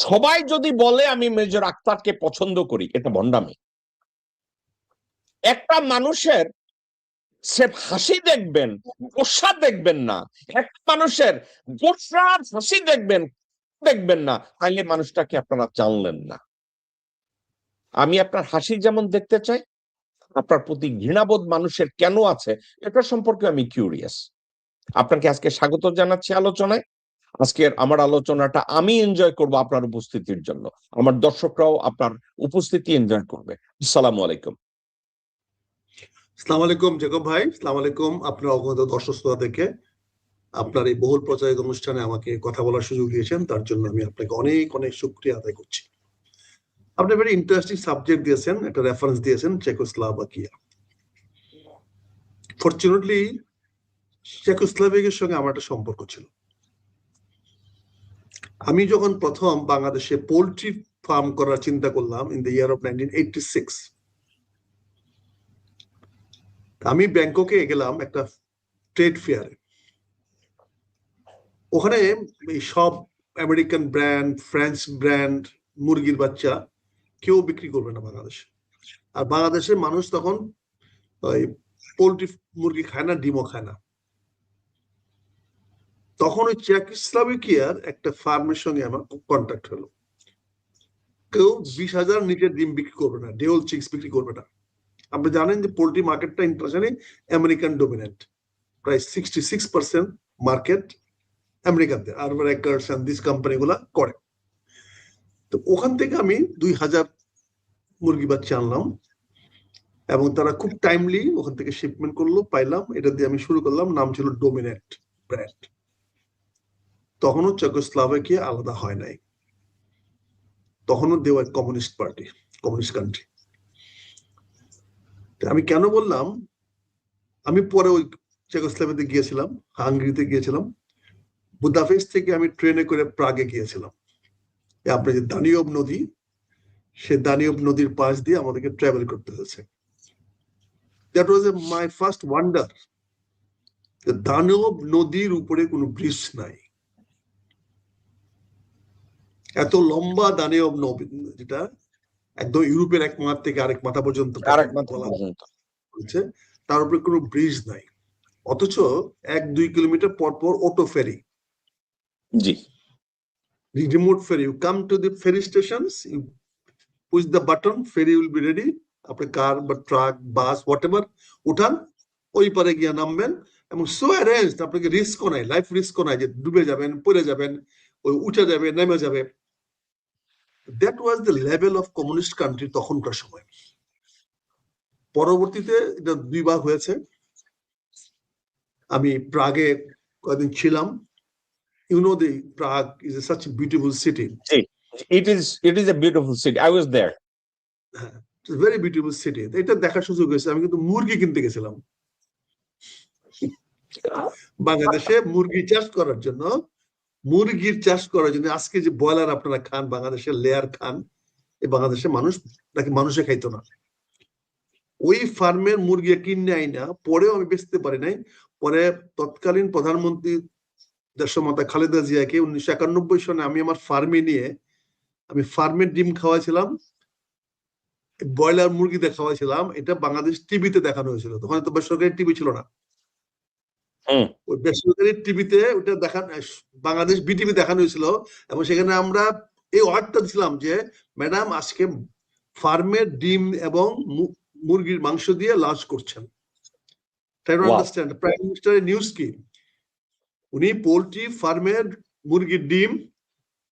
সবাই যদি বলে আমি মেজর আক্তারকে পছন্দ করি, এটা ভণ্ডামি। একটা মানুষের সে হাসি দেখবেন, গোসা দেখবেন না। একটা মানুষের গোসার হাসি দেখবেন না, তাইলে মানুষটাকে আপনারা জানলেন না। আমি আপনার হাসি যেমন দেখতে চাই, আপনার প্রতি ঘৃণাবোধ মানুষের কেন আছে এটা সম্পর্কে আমি কিউরিয়াস। আপনাকে আজকে স্বাগত জানাচ্ছি আলোচনায়। আজকের আমার আলোচনাটা আমি এনজয় করব আপনার উপস্থিতির জন্য, আমার দর্শকরাও আপনার উপস্থিতি এনজয় করবে। আসসালামু আলাইকুম। আসসালামু আলাইকুম জেকব ভাই, আসসালামু আলাইকুম। আপনার অগণিত দর্শক শ্রোতা থেকে আপনার এই বহুল প্রচারিত অনুষ্ঠানে আমাকে কথা বলার সুযোগ দিয়েছেন, তার জন্য আমি আপনাকে অনেক অনেক শুকরিয়া আদায় করছি। আপনি ভেরি ইন্টারেস্টিং সাবজেক্ট দিয়েছেন, একটা রেফারেন্স দিয়েছেন চেকোস্লোভাকিয়া। ফরচুনেটলি চেকোস্লোভাকিয়ার সঙ্গে আমার একটা সম্পর্ক ছিল। আমি যখন প্রথম বাংলাদেশে পোল্ট্রি ফার্ম করার চিন্তা করলাম ইন দ্য ইয়ার অফ 1986, আমি ব্যাংককে গেলাম একটা ট্রেড ফেয়ারে। ওখানে এই সব আমেরিকান ব্র্যান্ড, ফ্রেঞ্চ ব্র্যান্ড মুরগির বাচ্চা কেউ বিক্রি করবে না বাংলাদেশে। আর বাংলাদেশের মানুষ তখন ওই পোল্ট্রি মুরগি খায় না, ডিমও খায় না। তখন ওই চেকোস্লোভাকিয়ার একটা ফার্মের সঙ্গে আমার কন্ট্যাক্ট হলো। কেউ 20,000 নিচের ডিম বিক্রি করবে না, ডেওল চিক্স বিক্রি করবে না। আপনি জানেন যে পোল্ট্রি মার্কেটটা ইন্টারন্যাশনালি আমেরিকান ডমিনেন্ট, প্রায় 66% মার্কেট আমেরিকাতে, আরবান একার্স এন্ড দিস কোম্পানিগুলা করে। তো ওখান থেকে আমি 2,000 মুরগি বাচ্চা আনলাম এবং তারা খুব টাইমলি ওখান থেকে শিপমেন্ট করলো, পাইলাম। এটা দিয়ে আমি শুরু করলাম, নাম ছিল ডোমিনেট ব্র্যান্ড। তখনও চেকোস্লোভাকিয়া আলাদা হয় নাই, তখনও দেওয়া কমিউনিস্ট পার্টি, কমিউনিস্ট কান্ট্রি। আমি কেন বললাম, আমি পরে ওই চেকোস্লোভাকিয়াতে গিয়েছিলাম, হাঙ্গেরিতে গিয়েছিলাম। বুদাপেস্ট থেকে আমি ট্রেনে করে প্রাগে গিয়েছিলাম। আপনার যে দানিউব নদী, সে দানিউব নদীর পাশ দিয়ে আমাদেরকে ট্রাভেল করতে হয়েছে। That was my first wonder. Danube নদীর উপরে কোনো ব্রিজ নাই, এত লম্বা দানিউব নদী, যেটা একদম ইউরোপের এক মাথা থেকে আরেক মাথা পর্যন্ত, তার উপরে কোনো ব্রিজ নাই। অথচ 1-2 কিলোমিটার পর পর অটো ফেরি, জি, remote ferry. You come to the ferry stations, you push the button, ferry will be ready. আপনি কার বা ট্রাক, বাস, হোয়াটএভার উঠান, ওই পারে গিয়ে নামবেন। এবং সো অ্যারেঞ্জড, আপনাকে রিস্কও নাই, লাইফ রিস্কও নাই যে ডুবে যাবেন, পড়ে যাবেন, ওই উঠে যাবে, নেমে যাবে। That was the level of communist country তখনকার সময়। পরবর্তীতে এটা 2 ভাগ হয়েছে। আমি প্রাগে কয়েকদিন ছিলাম। You know the Prague is such a beautiful city. it is a beautiful city. I was there. Very beautiful city. এটা দেখার সুযোগ হয়েছে। আমি কিন্তু মুরগি কিনতে গেছিলাম বাংলাদেশে, মুরগি চাষ করার জন্য। মুরগির চাষ করার জন্য আজকে যে ব্রয়লার আপনারা খান, বাংলাদেশের লেয়ার খান, এই বাংলাদেশের মানুষ নাকি মানুষে খাইতো না। ওই ফার্মের মুরগি কিনে আইনা পরেও আমি বেচতে পারি নাই। পরে তৎকালীন প্রধানমন্ত্রী দেশমাতা খালেদা জিয়াকে 1991 সনে আমি আমার ফার্মে নিয়ে, আমি ফার্মের ডিম খাওয়াইছিলাম, ব্রয়লার মুরগিতে খাওয়াইছিলাম। এটা বাংলাদেশ টিভিতে দেখানো হয়েছিল, তখন তো বেসরকারি টিভি ছিল না। ওই বেসরকারি টিভিতে ওটা দেখানো, বাংলাদেশ বিটিভি দেখানো হয়েছিল। এবং সেখানে আমরা এই অর্ডারটা দিছিলাম যে ম্যাডাম আজকে ফার্মের ডিম এবং মুরগির মাংস দিয়ে লাঞ্চ করছেন। আন্ডারস্ট্যান্ড প্রাইম মিনিস্টারের নিউজ কি, উনি পোল্ট্রি ফার্মের মুরগির ডিম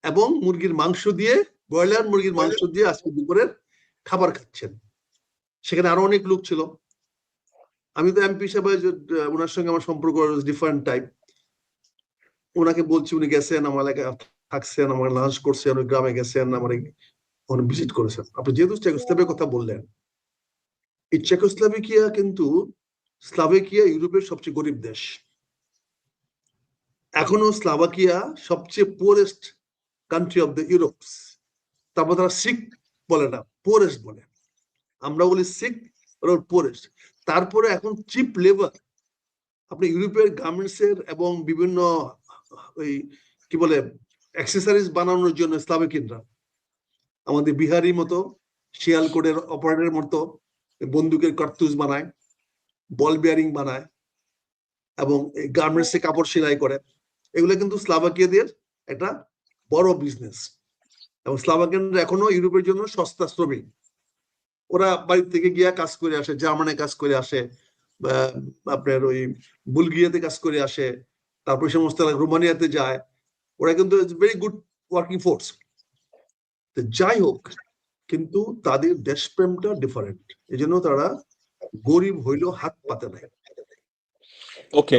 এবং মুরগির মাংস দিয়ে, ব্রয়লার মুরগির মাংস দিয়ে আজকে দুপুরের খাবার খাচ্ছেন। সেখানে আরো অনেক লোক ছিল। আমি তো এমপি হিসাবে ওনার সঙ্গে আমার সম্পর্ক ডিফারেন্ট টাইপ। ওনাকে বলছি, উনি গেছেন আমার এলাকায়, থাকছেন, আমার লাঞ্চ করছেন, ওই গ্রামে গেছেন, আমার ভিজিট করেছেন। আপনি যেহেতু চেকোস্লোভাকিয়ার কথা বললেন, এই চেকোস্লোভাকিয়া কিন্তু, স্লোভাকিয়া ইউরোপের সবচেয়ে গরিব দেশ। এখনো স্লোভাকিয়া সবচেয়ে poorest country of the Europe's. তারপর তারা সিক বলে না, পোরেস্ট বলে। আমরা বলি সিক, পোরেস্ট। তারপরে এখন চিপ লেবার, আপনি ইউরোপের গার্মেন্টস এর এবং বিভিন্ন ওই কি বলে অ্যাক্সেসরিজ বানানোর জন্য স্লাভাকিয়ানরা আমাদের বিহারি মতো শিয়ালকোটের অপারেটরের মতো বন্দুকের কার্তুজ বানায়, বল বিয়ারিং বানায় এবং গার্মেন্টসে কাপড় সেলাই করে। এগুলো কিন্তু স্লাভাকিয়াদের একটা বড় বিজনেস। এবং স্লাভাকিয়ানরা এখনো ইউরোপের জন্য সস্তা শ্রমিক। ওরা বাড়ি থেকে গিয়া কাজ করে আসে, জার্মানে কাজ করে আসে, আপনার ওই বুলগেরিয়াতে কাজ করে আসে, তারপর সমস্ত রোমানিয়াতে যায়। ওরা কিন্তু ভেরি গুড ওয়ার্কিং ফোর্স। যাই হোক, কিন্তু তাদের দেশপ্রেমটা ডিফারেন্ট, এই জন্য তারা গরিব হইলেও হাত পাতে নাই। ওকে,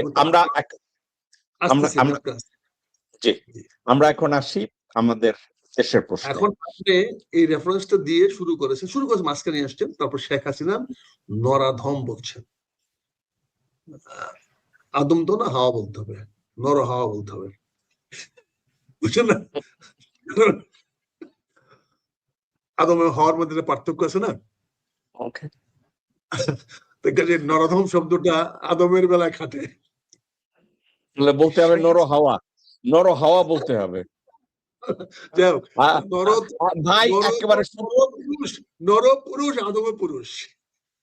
আমরা এখন আসি আমাদের দেশের প্রশ্ন। এখন আপনি এই রেফারেন্সটা দিয়ে শুরু করেছেন মাঝখানে আসছেন, তারপর শেখ হাসিনা নরাধম বলছেন। আদম তো না, হাওয়া বলতে হবে, নর হাওয়া বলতে হবে, বুঝছেন না? আদম এবং হাওয়ার মধ্যে পার্থক্য আছে না? নরাধম শব্দটা আদমের বেলায় খাটে, বলতে হবে নর হাওয়া বলতে হবে। ভাই একেবারে নর পুরুষ, আদম পুরুষ।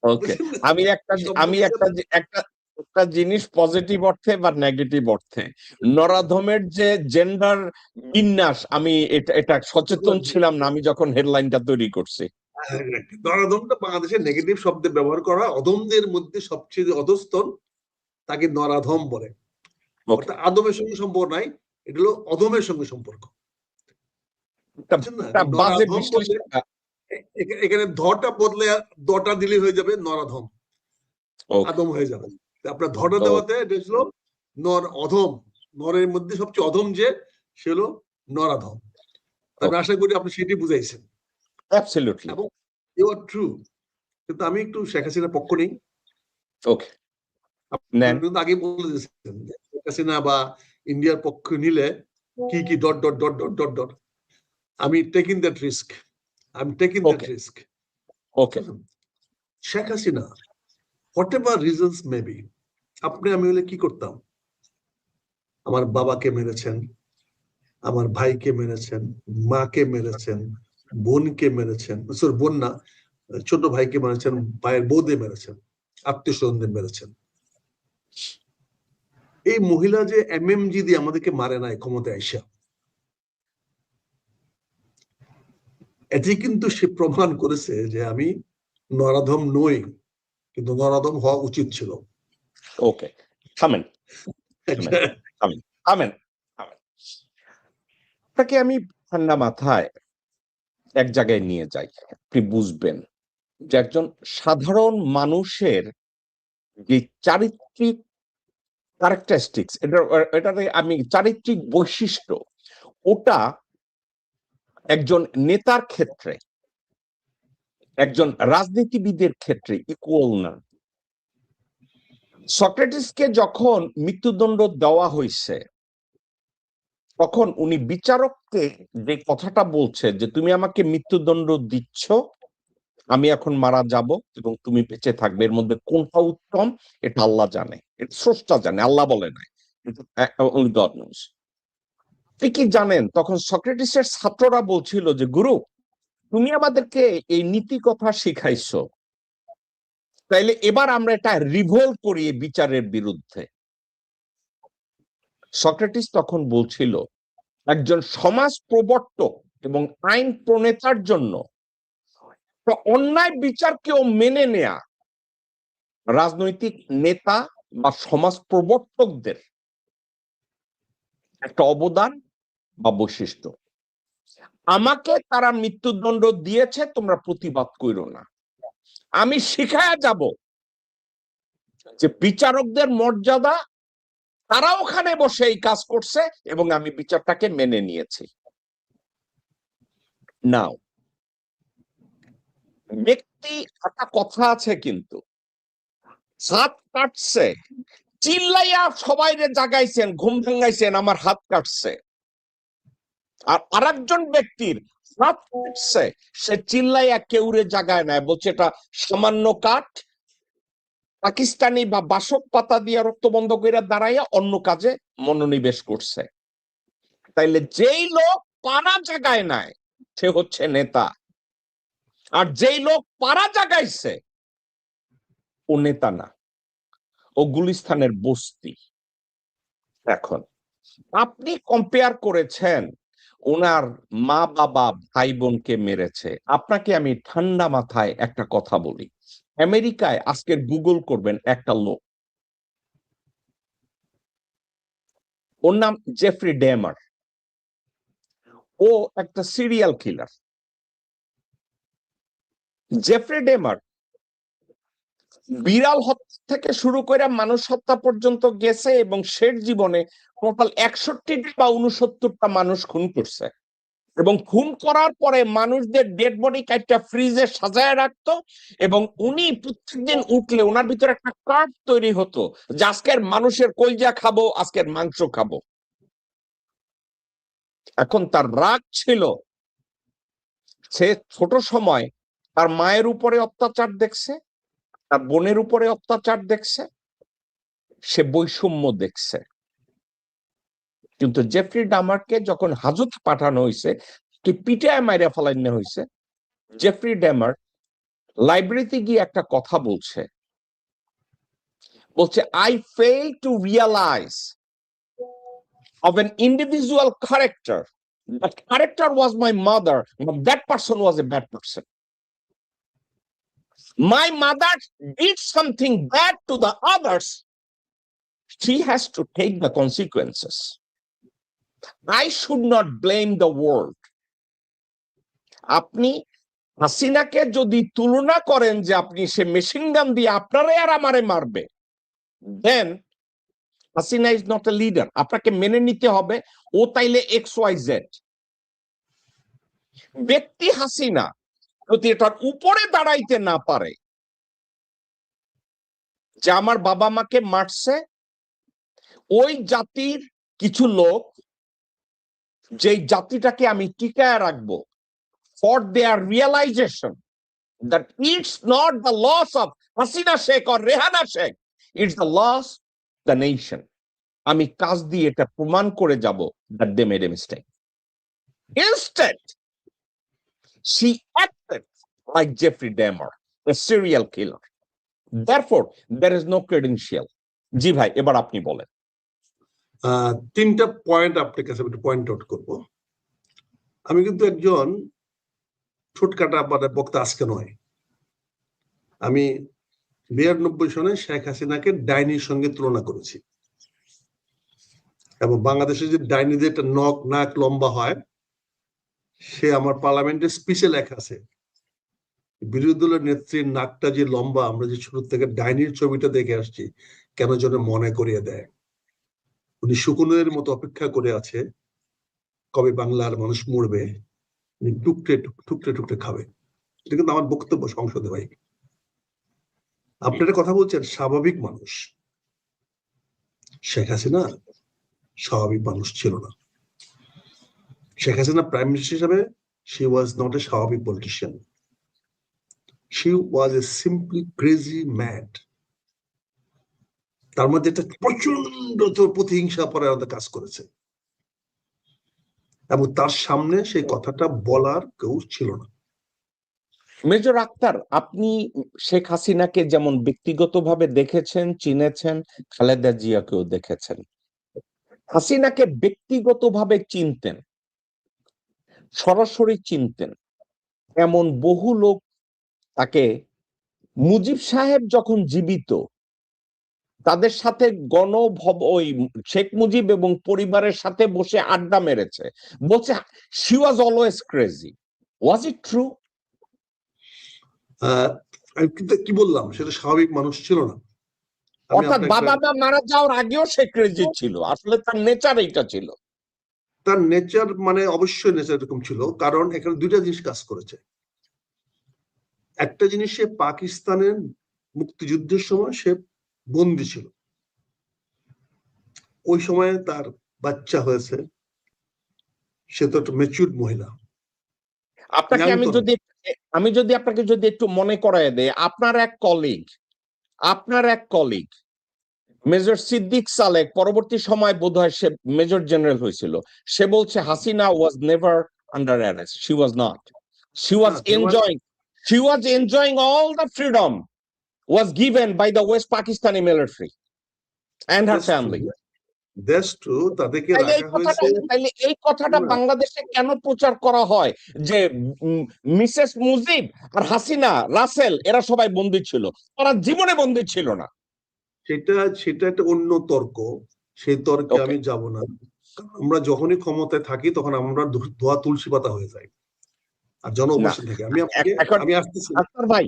ওকে, আমি একটা জিনিস পজিটিভ অর্থে বা নেগেটিভ অর্থে, নরাধমের যে জেন্ডার বিন্যাস, আমি এটা সচেতন ছিলাম না আমি যখন হেডলাইনটা তৈরি করছি। নরাধমটা বাংলাদেশের নেগেটিভ শব্দে ব্যবহার করা, অধমদের মধ্যে সবচেয়ে অধস্তন, তাকে নরাধম বলে। আদমের সঙ্গে সম্পর্ক নাই, এটা হলো অধমের সঙ্গে সম্পর্ক। এখানে ধটা বদলে দটা দিলে হয়ে যাবে নরাধম, আদম হয়ে যাবে। আপনার ধটা দেওয়াতে এটা হলো নর অধম, নরের মধ্যে সবচেয়ে অধম যে, সে হলো নরাধম। আমি আশা করি আপনি সেটি বুঝাইছেন। অ্যাবসলিউটলি, এবং ইউ আর ট্রু। কিন্তু আমি একটু শেখ হাসিনার পক্ষ নেই। ওকে, কিন্তু আগে বলে দিয়েছেন শেখ হাসিনা বা ইন্ডিয়ার পক্ষ নিলে কি কি dot dot dot dot dot dot. আমি taking that risk, okay. Sheikh Hasina whatever reasons may be, আপনি আমি হলে কি করতাম? আমার বাবাকে মেরেছেন, আমার ভাইকে মেরেছেন, মাকে মেরেছেন, বোনকে মেরেছেন, বোন না, ছোট ভাইকে মেরেছেন, ভাইয়ের বউদের মেরেছেন, আত্মীয় স্বজনদের মেরেছেন। এই মহিলা যে এমএমজি দিয়ে আমাদেরকে মারে নাই ক্ষমতায় আইসা, এটি কিন্তু সে প্রমাণ করেছে যে আমি নরাধম নই, কিন্তু নরাধম হওয়া উচিত ছিল। ওকে, থামেন। আপনাকে আমি ঠান্ডা মাথায় এক জায়গায় নিয়ে যাই, আপনি বুঝবেন যে একজন সাধারণ মানুষের যে চারিত্রিক ক্যারেক্টারিস্টিক্স, এটাতে আমি চারিত্রিক বৈশিষ্ট্য, ওটা একজন নেতার ক্ষেত্রে, একজন রাজনীতিবিদের ক্ষেত্রে ইকুয়াল না। সক্রেটিসকে যখন মৃত্যুদণ্ড দেওয়া হয়েছে, তখন উনি বিচারককে যে কথাটা বলছে যে তুমি আমাকে মৃত্যুদণ্ড দিচ্ছ, আমি এখন মারা যাব এবং তুমি বেঁচে থাকবে, এর মধ্যে কোনটা উত্তম এটা আল্লাহ জানে, এটা স্রষ্টা জানে, আল্লাহ বলে নাই, only God knows। আপনি কি জানেন তখন সক্রেটিসের ছাত্ররা বলছিল যে গুরু, তুমি আমাদেরকে এই নীতি কথা শিখাইছো, তাইলে এবার আমরা এটা রিভোল্ট করি বিচারের বিরুদ্ধে। সক্রেটিস তখন বলছিল একজন সমাজ প্রবর্তক এবং আইন প্রণেতার জন্য অন্যায় বিচারকেও মেনে নেয়া রাজনৈতিক নেতা বা সমাজ প্রবর্তকদের একটা অবদান বা বৈশিষ্ট্য। আমাকে তারা মৃত্যুদণ্ড দিয়েছে, তোমরা প্রতিবাদ করো না, আমি শিখায়া যাব যে বিচারকদের মর্যাদা, তারা ওখানে বসে এই কাজ করছে এবং আমি বিচারটাকে মেনে নিয়েছি। নাও ব্যক্তি একটা কথা আছে, কিন্তু হাত কাটছে, চিল্লাইয়া সবাই জাগাইছেন, ঘুম ভাঙাইছেন, আমার হাত কাটছে। আর আরেকজন ব্যক্তির হাত কাটছে, সে চিল্লাইয়া কেউরে জাগায় নাই, বলছে এটা সামান্য কাঠ, পাকিস্তানি বা বাসক পাতা দিয়ে রক্ত বন্ধ করে দাঁড়াইয়া অন্য কাজে মনোনিবেশ করছে। তাইলে যেই লোক পাড়া জাগায় নাই সে হচ্ছে নেতা, আর যেই লোক পাড়া জাগাইছে ও নেতা না, ও গুলিস্তানের বস্তি। এখন আপনি কম্পেয়ার করেছেন ওনার মা বাবা ভাই বোনকে মেরেছে। আপনাকে আমি ঠান্ডা মাথায় একটা কথা বলি, আমেরিকায় আজকের গুগল করবেন একটা লোক, ওর নাম জেফরি ডেমার। ও একটা সিরিয়াল কিলার। জেফরি ডেমার বিড়াল হত্যা থেকে শুরু করে মানুষ হত্যা পর্যন্ত গেছে, এবং শেষ জীবনে টোটাল 61টা বা 69টা মানুষ খুন করছে, এবং খুন করার পরে মানুষদের ডেড বডি কাইটটা ফ্রিজে সাজায় রাখতো, এবং উনি প্রত্যেকদিন উঠলে ওনার ভিতরে একটা কার্ড তৈরি হতো যে আজকের মানুষের কলজা খাবো, আজকের মাংস খাবো। এখন তার রাগ ছিল, সে ছোট সময় তার মায়ের উপরে অত্যাচার দেখছে, তার বোনের উপরে অত্যাচার দেখছে, সে বৈষম্য দেখছে। কিন্তু জেফরি ডামারকে যখন হাজতে পাঠানো হয়েছে, পিটায় মাইরা ফেলানো হয়েছে, জেফরি ড্যামার লাইব্রেরিতে গিয়ে একটা কথা বলছে, I fail to realise of an individual character. That character was my mother, but that person was a bad person. My mother did something bad to the others. She has to take the consequences. I should not blame the world. আপনি হাসিনাকে যদি তুলনা করেন যে আপনি সে machine gun দিয়ে আপনারে আর আমারে মারবে, then Hasina is not a leader. আপনাকে মেনে নিতে হবে ও তাইলে XYZ ব্যক্তি। হাসিনা যদি এটার উপরে দাঁড়াইতে না পারে যে আমার বাবা মাকে মারছে, ওই জাতির কিছু লোক যে জাতিটাকে আমি টিকায় রাখবো, for their realization that it's not the loss of Hasina Sheikh or Rehana Sheikh, it's the loss of the nation. আমি কাজ দিয়ে এটা প্রমাণ করে যাব that they made a mistake. Instead, she acted like Jeffrey Dahmer, a serial killer. Therefore, there is no credential. জি ভাই, এবার আপনি বলেন। তিনটা পয়েন্ট আপনার কাছে একটু পয়েন্ট আউট করবো। আমি কিন্তু একজন ছোটকাটা বক্তা আজকে নয়। আমি 92 সনে শেখ হাসিনাকে ডাইনির সঙ্গে তুলনা করেছি, এবং বাংলাদেশে যে ডাইনিদের একটা নাক লম্বা হয়, সে আমার পার্লামেন্টের স্পিচে লেখা আছে, বিরোধী দলের নেত্রীর নাকটা যে লম্বা, আমরা যে ছোট থেকে ডাইনির ছবিটা দেখে আসছি, কেন যেন মনে করিয়ে দেয় উনি শুকনের মতো অপেক্ষা করে আছে কবে বাংলার মানুষ মরবে, টুকরে টুকরে টুকরে খাবে। এটা কিন্তু আমার বক্তব্য সংসদে। ভাই, আপনারা কথা বলছেন স্বাভাবিক মানুষ। শেখ হাসিনা স্বাভাবিক মানুষ ছিল না। শেখ হাসিনা প্রাইম মিনিস্টার হিসাবে she was not a স্বাভাবিক politician, she was a simply crazy mad। তার মধ্যে একটা প্রচন্ড প্রতিহিংসা পরায়ণতা কাজ করেছে, এবং তার সামনে সেই কথাটা বলার কেউ ছিল না। মেজর আক্তার, আপনি শেখ হাসিনাকে যেমন ব্যক্তিগতভাবে দেখেছেন, চিনেছেন, খালেদা জিয়াকেও দেখেছেন। হাসিনাকে ব্যক্তিগতভাবে চিনতেন, সরাসরি চিনতেন এমন বহু লোক তাকে মুজিব সাহেব যখন জীবিত তাদের সাথে ওই শেখ মুজিব এবং পরিবারের সাথে বসে আড্ডা মেরেছে, বলছে she was always crazy. Was it true? কি বললাম, সেটা স্বাভাবিক মানুষ ছিল না। অর্থাৎ বাবা মা মারা যাওয়ার আগেও সে ক্রেজি ছিল, আসলে তার নেচার এইটা ছিল। তার নেচার মানে অবশ্যই নেচার এরকম ছিল, কারণ এখানে দুইটা জিনিস কাজ করেছে। একটা জিনিস, সে পাকিস্তানের মুক্তিযুদ্ধের সময় সে বন্দী ছিল, ওই সময় তার বাচ্চা হয়েছে, সে তো একটা ম্যাচিউরড মহিলা। আপনাকে আমি যদি আপনাকে যদি একটু মনে করায় দেই, আপনার এক কলিগ মেজর সিদ্দিক সালেক পরবর্তী সময় বোধহয় সে মেজর জেনারেল হয়েছিল, সে বলছে Hasina was never under arrest, she was not, she was enjoying all the freedom was given by the West Pakistani military and her family. তাদেরকে রাখা হয়েছে। তাইলে এই কথাটা বাংলাদেশে কেন প্রচার করা হয় যে মিসেস মুজিব আর হাসিনা রাসেল এরা সবাই বন্দী ছিল, তারা জীবনে বন্দী ছিল না? সেটা একটা অন্য তর্ক, সেই তর্কে আমি যাব না। আমরা যখনই ক্ষমতায় থাকি তখন আমরা ধোয়া তুলসী পাতা হয়ে যাই আর জনবসে থাকি। আমি আসতেছি ভাই,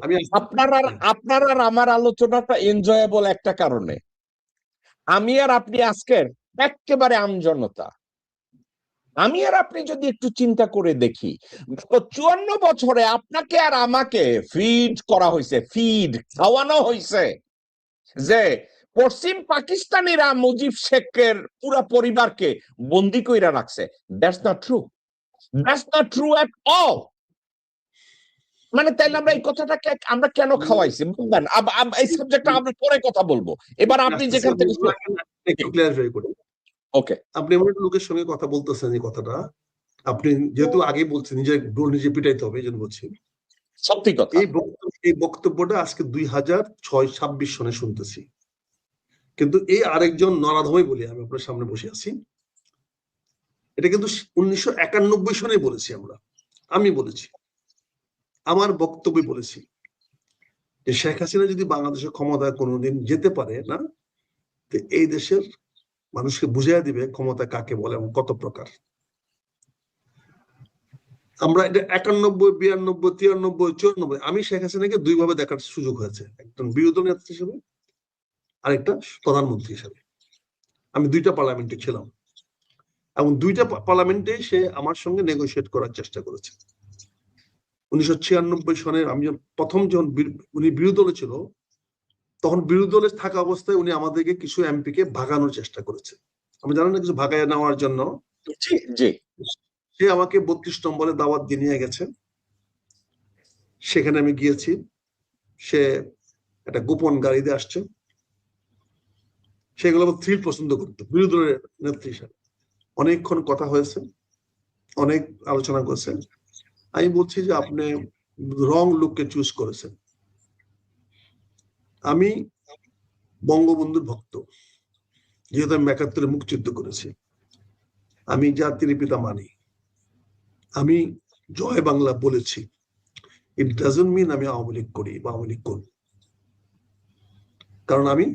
আপনার আর আমার আলোচনাটা এনজয়েবল একটা কারণে, আমি আর আপনি আজকের একেবারে আমজনতা, আমি আর আপনি যদি একটু চিন্তা করে দেখি, 54 বছরে আপনাকে আর আমাকে ফিড করা হয়েছে, খাওয়ানো হয়েছে যে পশ্চিম পাকিস্তানিরা মুজিব শেখের পুরা পরিবারকে বন্দি কইরা রাখছে। That's not true at all. মানে তাইলে আমরা এই কথাটাকে আমরা কেন খাওয়াইছি বুঝলেন? এই সাবজেক্টটা আমরা পরে কথা বলবো, এবার আপনি যেখান থেকে একটু ক্লিয়ারিফাই করি। ওকে, আপনি এমন একটা লোকের সঙ্গে কথা বলতেছেন, এই কথাটা আপনি যেহেতু আগে বলছেন নিজে পিটাইতে হবে, এই জন্য বলছি সত্যি কথা। এই বক্তব্যটা আজকে 2026 সনে শুনতেছি, কিন্তু এই আরেকজন নরাধমই বলি আমি আপনার সামনে বসে আছি, এটা কিন্তু 1991 সনে বলেছি আমি বলেছি, আমার বক্তব্যে বলেছি যে শেখ হাসিনা যদি বাংলাদেশের ক্ষমতায় কোনোদিন যেতে পারে না, তো এই দেশের মানুষকে বুঝিয়ে দিবে ক্ষমতা কাকে বলে এবং কত প্রকার। আমরা এটা 91, 92, 93, 94 আমি শেখ হাসিনাকে দুইভাবে দেখার সুযোগ হয়েছে, একজন বিরোধী নেতা হিসেবে আরেকটা প্রধানমন্ত্রী হিসেবে। আমি দুইটা পার্লামেন্টে ছিলাম এবং দুইটা পার্লামেন্টে সে আমার সঙ্গে নেগোশিয়েট করার চেষ্টা করেছে। 1996 সনে আমি প্রথম যখন উনি বিরোধী দলে ছিল, তখন বিরোধী দলে থাকা অবস্থায় উনি আমাদেরকে কিছু এমপি কে ভাগানোর চেষ্টা করেছে। আমি জানি না, কিছু ভাগায় নেওয়ার জন্য সে আমাকে 32 নম্বরে দাওয়াত দিয়ে নিয়ে গেছে, সেখানে আমি গিয়েছি। সে একটা গোপন গাড়িতে আসছে, সেগুলো থ্রিল পছন্দ করতো বিরোধী দলের নেত্রী হিসাবে। অনেকক্ষণ কথা হয়েছে, অনেক আলোচনা করেছে। আমি বলছি যে আপনি রং লোককে চুজ করেছেন। আমি বঙ্গবন্ধুর ভক্ত, যেহেতু আমি 71-এ মুক্তিযুদ্ধ করেছি, আমি জাতির পিতা মানি, আমি জয় বাংলা বলেছি। ইট ডাজন্ট মিন আমি আওয়ামী লীগ করি বা আওয়ামী লীগ করব, কারণ আমি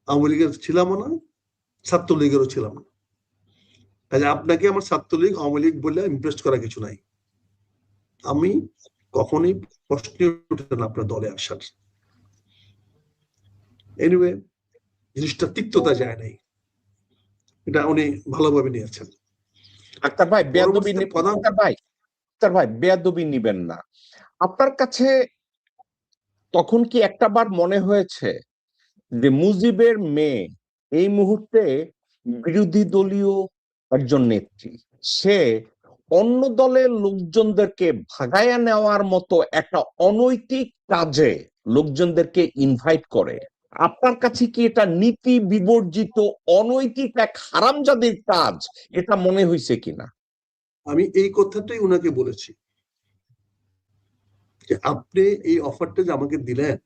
আওয়ামী লীগের ছিলাম না, ছাত্রলীগেরও ছিলাম না। কাজে আপনাকে আমার ছাত্রলীগ আওয়ামী লীগ বলে ইমপ্রেস করা কিছু নাই। আমি কখনোই প্রশ্ন উঠে না আপনার দলে আসার। এনিওয়ে, জিনিসটা তিক্ততা যায় নাই, এটা উনি ভালোভাবে নিয়েছেন। আক্তার ভাই বেয়াদবি নিবেন না। আপনার কাছে তখন কি একটাবার মনে হয়েছে যে মুজিবের মেয়ে এই মুহূর্তে বিরোধী দলীয় একজন নেত্রী, সে অন্য দলের লোকজনদেরকে ভাগায়া নেওয়ার মতো একটা অনৈতিক কাজে লোকজনদেরকে ইনভাইট করে? আপনার কাছে কি এটা নীতি বিবর্জিত অনৈতিক এক হারামজাদির কাজ এটা মনে হয়েছে কিনা? আমি এই কথাটাই উনাকে বলেছি যে আপনি এই অফারটা যে আমাকে দিলেন,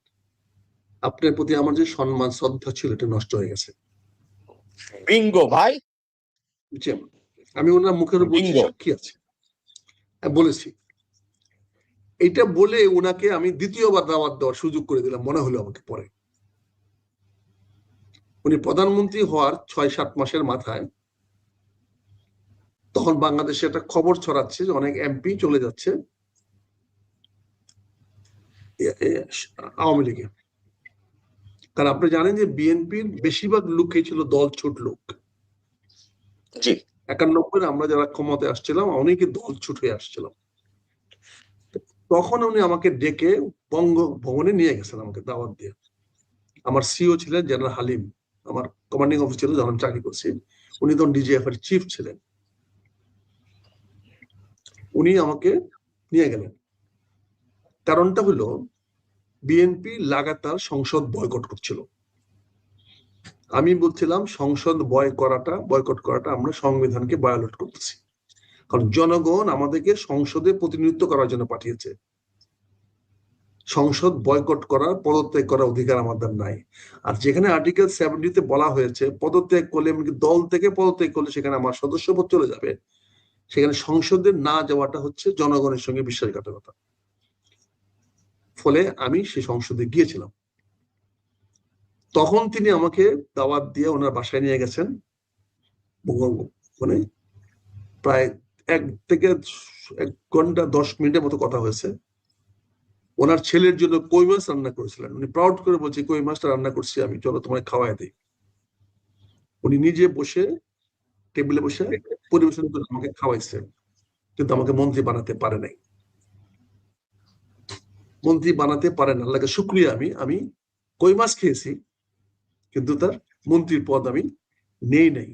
আপনার প্রতি আমার যে সম্মান শ্রদ্ধা ছিল এটা নষ্ট হয়ে গেছে। বিঙ্গো ভাই, আমি ওনার মুখের বলছি, সাক্ষী আছে, বলেছি। এটা বলে ওনাকে আমি দ্বিতীয়বার দাওয়াত দেওয়ার সুযোগ করে দিলাম, মনে হলো আমাকে পরে। উনি প্রধানমন্ত্রী হওয়ার 6-7 মাসের মাথায় তখন বাংলাদেশে একটা খবর ছড়াচ্ছে যে অনেক এমপি চলে যাচ্ছে আওয়ামী লীগে। কারণ আপনি জানেন যে বিএনপির বেশিরভাগ লোকই ছিল দল ছোট লোক। 91 আমরা যারা ক্ষমতায় আসছিলাম অনেকে দল ছুট হয়ে আসছিলাম। তখন উনি আমাকে ডেকে বঙ্গভবনে নিয়ে গেছেন, আমাকে দাওয়াত দিয়ে। আমার সিও ছিলেন জেনারেল হালিম, আমার কমান্ডিং অফিসার ছিল যখন চাকরি করছি, উনি তখন ডিজিএফ এর চিফ ছিলেন। উনি আমাকে নিয়ে গেলেন। কারণটা হলো বিএনপি লাগাতার সংসদ বয়কট করছিল। আমি বলছিলাম সংসদ বয়কট করাটা আমরা সংবিধানকে ভায়োলেট করতেছি, কারণ জনগণ আমাদেরকে সংসদে প্রতিনিধিত্ব করার জন্য পাঠিয়েছে। সংসদ বয়কট করার, পদত্যাগ করার অধিকার আমাদের নাই। আর যেখানে আর্টিকেল 70-তে বলা হয়েছে পদত্যাগ করলে, এমনকি দল থেকে পদত্যাগ করলে সেখানে আমার সদস্যপদ চলে যাবে, সেখানে সংসদে না যাওয়াটা হচ্ছে জনগণের সঙ্গে বিশ্বাসঘাতকতা। ফলে আমি সেই সংসদে গিয়েছিলাম। তখন তিনি আমাকে দাওয়াত দিয়ে ওনার বাসায় নিয়ে গেছেন। মানে প্রায় 1 থেকে 1 ঘন্টা 10 মিনিটের মতো কথা হয়েছে। ওনার ছেলের জন্য কই মাছ রান্না করেছিলেন। উনি প্রাউড করে বলছে, কই মাছটা রান্না করছি আমি, চলো তোমায় খাওয়াই দিই। উনি নিজে বসে টেবিলে বসে পরিবেশন করে আমাকে খাওয়াইছে, কিন্তু আমাকে মন্ত্রী বানাতে পারে নাই। মন্ত্রী বানাতে পারেন, আল্লাহকে শুকরিয়া। আমি কই মাছ খেয়েছি, কিন্তু তার মন্ত্রীর পদ আমি নেই নাই।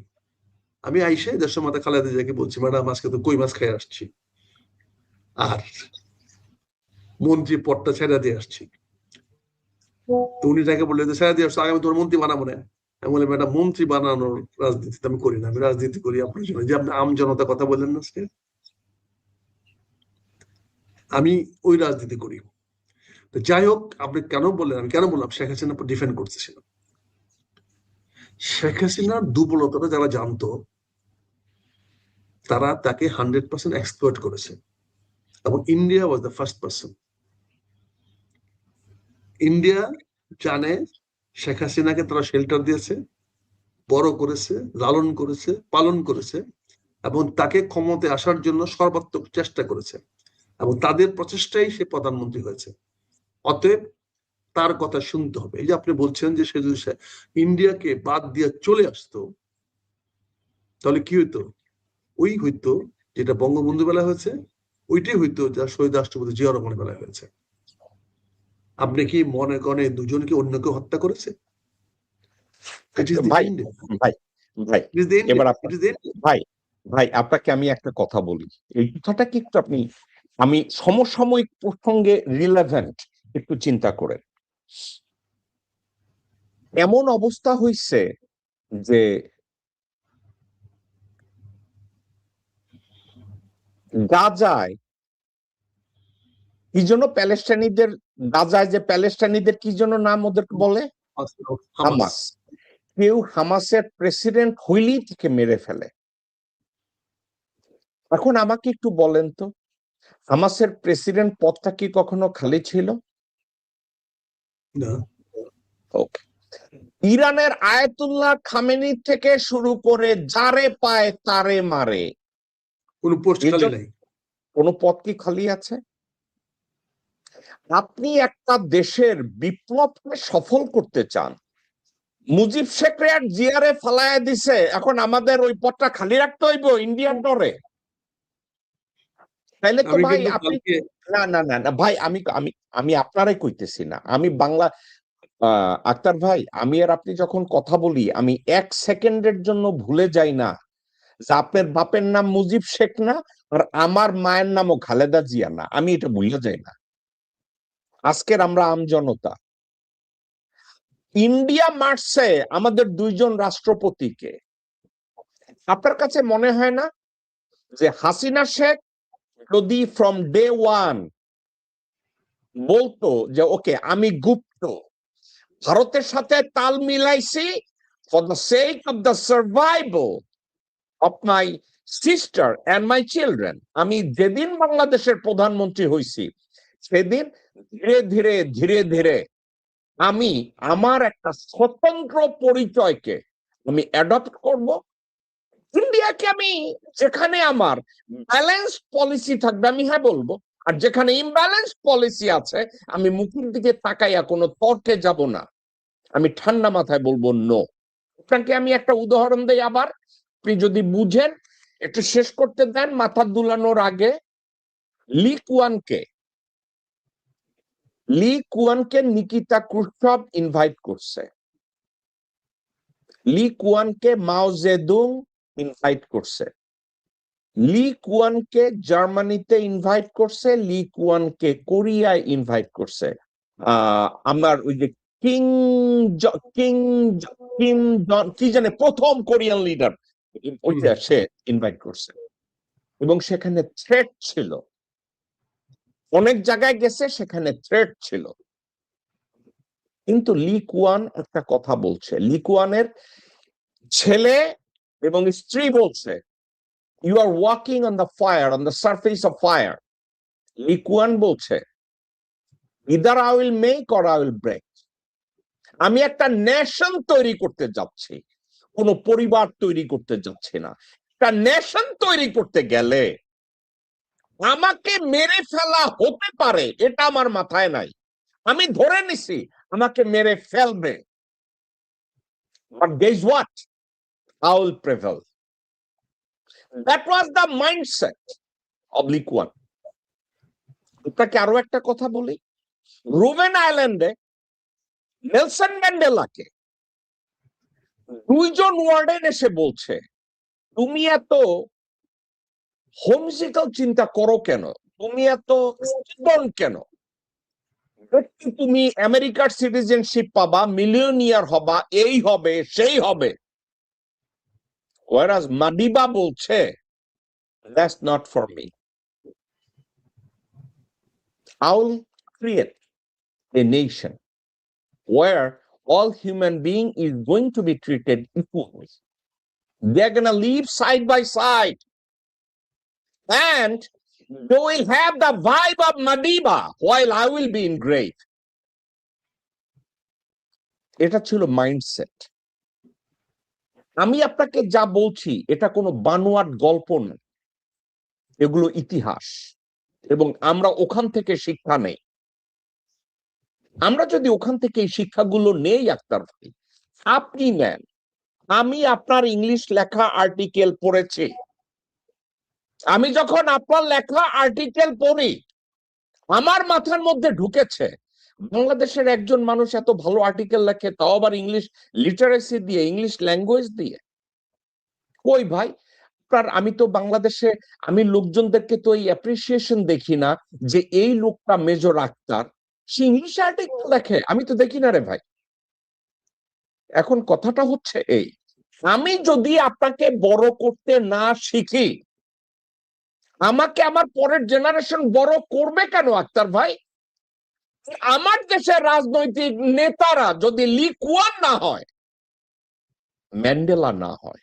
আমি আইসে দেশের মাথা খালেদা জিয়াকে বলছি, ম্যাডাম আজকে তো কই মাছ খেয়ে আসছি, আর মন্ত্রী পদটা ছেড়ে দিয়ে আসছি। তো উনি তাকে বললেন, ছেড়ে দিয়ে আসছো, আগামী তোমার মন্ত্রী বানাবো না। আমি বলি, ম্যাডাম মন্ত্রী বানানোর রাজনীতি আমি করি না, আমি রাজনীতি করি আপনার জন্য। যে আপনি আম জনতা কথা বললেন না আজকে, আমি ওই রাজনীতি করি। তো যাই হোক, আপনি কেন বললেন, আমি কেন বললাম শেখ হাসিনা ডিফেন্ড করতেছিলাম। শেখ হাসিনার দুর্বলতাটা যারা জানতো, তারা তাকে 100% এক্সপ্লয়েট করেছে। এবং India was the first person. India জানে শেখ হাসিনাকে তারা শেল্টার দিয়েছে, বড় করেছে, লালন করেছে, পালন করেছে, এবং তাকে ক্ষমতায় আসার জন্য সর্বাত্মক চেষ্টা করেছে, এবং তাদের প্রচেষ্টাই সে প্রধানমন্ত্রী হয়েছে। অতএব তার কথা শুনতে হবে। এই যে আপনি বলছেন যে সে যদি ইন্ডিয়াকে বাদ দিয়ে চলে আসতো, তাহলে কি হইতো? ওই হইতো যেটা বঙ্গবন্ধু বেলা হয়েছে, ওইটাই হইতো যা শহীদ রাষ্ট্রপতি জিয়া রহমানের বেলায় হয়েছে। আপনি কি মনে করেন দুজনকে অন্য কেউ হত্যা করেছে? ভাই ভাই ভাই এবার ভাই ভাই আপনাকে আমি একটা কথা বলি, এই কথাটা কি একটু আপনি, আমি সমসাময়িক প্রসঙ্গে রিলেভেন্ট একটু চিন্তা করেন। এমন অবস্থা হইছে যে গাজায় কি জন্য প্যালেস্টাইনিদের, গাজায় যে প্যালেস্টাইনিদের কি জন্য নাম ওদেরকে বলে? হামাস। কেউ হামাসের প্রেসিডেন্ট হইলেই থেকে মেরে ফেলে। এখন আমাকে একটু বলেন তো, হামাসের প্রেসিডেন্ট পদটা কি কখনো খালি ছিল? না। ওকে। ইরানের আয়াতুল্লাহ খামেনি থেকে শুরু করে যারে পায় তারে মারে, কোন পোস্ট খালি নাই, কোন পদ কি খালি আছে? আপনি একটা দেশের বিপ্লবকে সফল করতে চান, মুজিব শেখরে আর জিয়ারে ফালায়া দিছে, এখন আমাদের ওই পদটা খালি রাখতে হইব ইন্ডিয়ান ডরে? তাইলে তো ভাই আপনি, না না না না ভাই, আমি আমি আমি আপনারাই কইতেছি না, আমি বাংলা, আক্তার ভাই, আমি আর আপনি যখন কথা বলি, আমি 1 সেকেন্ডের জন্য ভুলে যাই না যে আপনার বাপের নাম মুজিব শেখ না, আর আমার মায়ের নামও খালেদা জিয়া না, আমি এটা ভুলে যাই না। আজকের আমরা আমজনতা, ইন্ডিয়া মারছে আমাদের 2 জন রাষ্ট্রপতিকে। আপনার কাছে মনে হয় না যে হাসিনা শেখ যদি ফ্রম ডে 1 বলতো যে ওকে আমি গুপ্ত, ভারতের সাথে তাল মিলাইছি for the sake of the survival of my sister and my children, আমি যেদিন বাংলাদেশের প্রধানমন্ত্রী হইছি সেদিন ধীরে ধীরে ধীরে ধীরে আমি আমার একটা স্বতন্ত্র পরিচয়কে আমি অ্যাডপ্ট করব, ইন্ডিয়াকে আমি যেখানে আমার ব্যালেন্স পলিসি থাকবে আমি হ্যাঁ বলবো, আর যেখানে ইমব্যালেন্স পলিসি আছে আমি মুখের দিকে তাকাইয়া কোনো তর্কে যাব না, আমি ঠান্ডা মাথায় বলবো নো। আপনাকে আমি একটা উদাহরণ দেই, আবার আপনি যদি বুঝেন একটু শেষ করতে দেন মাথা দুলানোর আগে। লি কুয়ানকে নিকিতা ক্রুশচভ ইনভাইট করছে, লি কুয়ানকে মাও জেদুং ইনভাইট করছে, লি কুয়ানকে জার্মানিতে ইনভাইট করছে, লি কুয়ানকে কোরিয়ায় ইনভাইট করছে। আমার ওই যে কিং কিং কিম জন কি জানে প্রথম কোরিয়ান লিডার ওইটা সে ইনভাইট করছে এবং সেখানে থ্রেট ছিল, অনেক জায়গায় গেছে সেখানে থ্রেট ছিল। কিন্তু লি কুয়ান একটা কথা বলছে, লি কুয়ানের ছেলে এবং স্ত্রী বলছে, you are walking on the fire, on the surface of fire. Lee Kuan বলছে, either I will make or I will break. আমি একটা নেশন তৈরি করতে যাচ্ছি, কোন পরিবার তৈরি করতে যাচ্ছি না। একটা নেশন তৈরি করতে গেলে আমাকে মেরে ফেলা হতে পারে, এটা আমার মাথায় নাই। আমি ধরে নিছি আমাকে মেরে ফেলবে, but guess what? I will prevail. That was the mindset of Lee Kuan. আপনাকে আরো একটা কথা বলি, রুবেন আইল্যান্ডে নেলসন ম্যান্ডেলাকে দুইজন ওয়ার্ডেন এসে বলছে, তুমি এত হোমসিক্যাল চিন্তা করো কেন, তুমি এত স্টুডেন্ট কেন, তুমি আমেরিকার সিটিজেনশিপ পাবা, মিলিয়নিয়ার হবা, এই হবে সেই হবে। Whereas মাদিবা বলছে, that's not for me. I will create a nation where all human being is going to be treated equally. They're gonna live side by side. And they will have the vibe of Madiba while I will be in grave. এটা ছিল mindset. আমি আপনাকে যা বলছি এটা কোনো বানোয়াট গল্প না, এগুলো ইতিহাস এবং আমরা ওখান থেকে শিক্ষা নেই। আমরা যদি ওখান থেকে এই শিক্ষাগুলো নেই আক্তার ভাই, আপনি নেন। আমি আপনার ইংলিশ লেখা আর্টিকেল পড়েছি, আমি যখন আপনার লেখা আর্টিকেল পড়ি আমার মাথার মধ্যে ঢুকেছে বাংলাদেশের একজন মানুষ এত ভালো আর্টিকেল লেখে, তাও আবার ইংলিশ লিটারেসি দিয়ে, ইংলিশ ল্যাঙ্গুয়েজ দিয়ে। কই ভাই, আমি তো বাংলাদেশে আমি লোকজনদেরকে তো এই অ্যাপ্রিসিয়েশন দেখি না যে এই লোকটা মেজর আক্তার সে ইংলিশ আর্টিকেল লেখে, আমি তো দেখি না রে ভাই। এখন কথাটা হচ্ছে এই, আমি যদি আপনাকে বড় করতে না শিখি আমাকে আমার পরের জেনারেশন বড় করবে কেন আক্তার ভাই? আমার দেশের রাজনৈতিক নেতারা যদি লি কুয়ান না হয়, ম্যান্ডেলা না হয়,